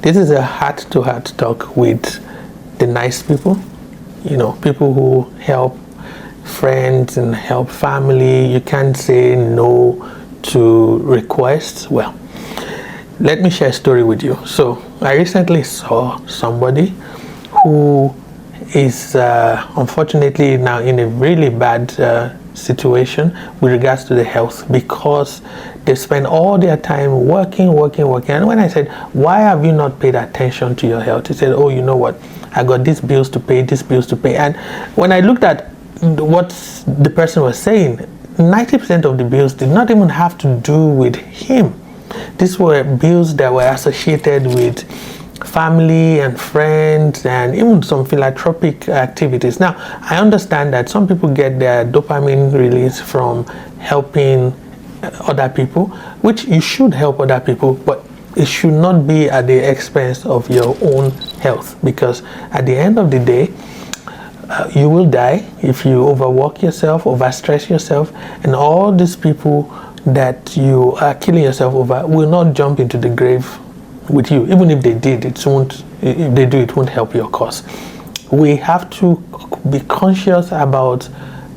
This is a heart-to-heart talk with the nice people, people who help friends and help family. You can't say no to requests. Well, let me share a story with you. So I recently saw somebody who is unfortunately now in a really bad situation with regards to the health, because they spend all their time working. And when I said, why have you not paid attention to your health? He said, oh, you know what? I got these bills to pay. And when I looked at what the person was saying, 90% of the bills did not even have to do with him. These were bills that were associated with family and friends and even some philanthropic activities. Now, I understand that some people get their dopamine release from helping other people, which you should help other people, but it should not be at the expense of your own health, because at the end of the day, you will die if you overwork yourself, overstress yourself, and all these people that you are killing yourself over will not jump into the grave with you. Even if they did, it won't help your cause. We have to be conscious about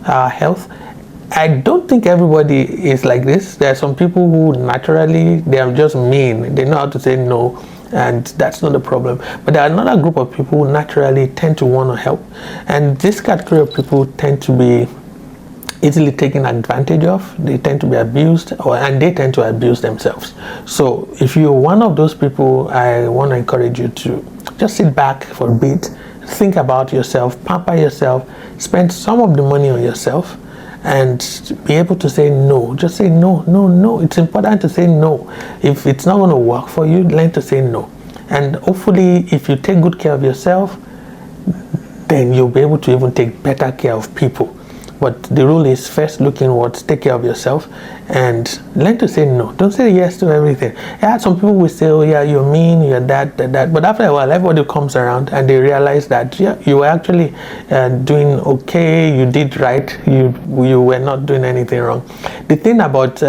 our health. I don't think everybody is like this. There are some people who naturally, they are just mean. They know how to say no, and that's not a problem. But there are another group of people who naturally tend to want to help. And this category of people tend to be easily taken advantage of. They tend to be abused, and they tend to abuse themselves. So if you're one of those people, I want to encourage you to just sit back for a bit, think about yourself, pamper yourself, spend some of the money on yourself, and be able to say no. Just say no. It's important to say no. If it's not going to work for you, learn to say no. And hopefully, if you take good care of yourself, then you'll be able to even take better care of people. But the rule is, first look inwards, take care of yourself, and learn to say no. Don't say yes to everything. Yeah, some people will say, oh yeah, you're mean, you're that. But after a while, everybody comes around and they realize that, yeah, you were actually doing okay, you did right, you were not doing anything wrong. The thing about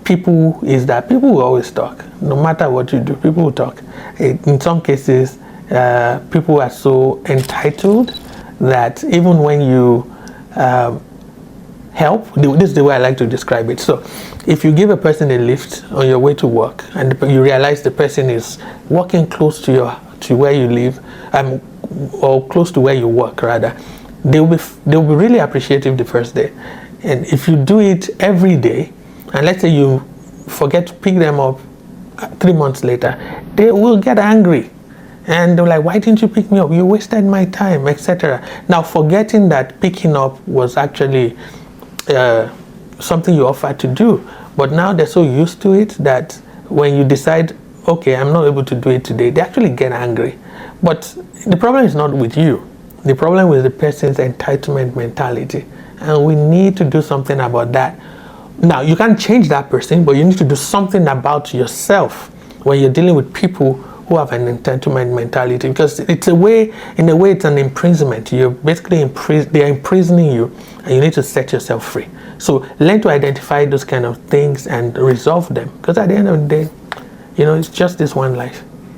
people is that people will always talk. No matter what you do, people will talk. In some cases, people are so entitled that even when you help, this is the way I like to describe it. So if you give a person a lift on your way to work, and you realize the person is walking close to where you live, or close to where you work rather, they'll be really appreciative the first day. And if you do it every day, and let's say you forget to pick them up 3 months later, they will get angry. And they're like, why didn't you pick me up? You wasted my time, etc. Now, forgetting that picking up was actually something you offered to do. But now they're so used to it that when you decide, okay, I'm not able to do it today, they actually get angry. But the problem is not with you. The problem is the person's entitlement mentality. And we need to do something about that. Now, you can't change that person, but you need to do something about yourself when you're dealing with people who have an entitlement mentality, because in a way it's an imprisonment. You're basically they're imprisoning you, and you need to set yourself free. So learn to identify those kind of things and resolve them, because at the end of the day, it's just this one life.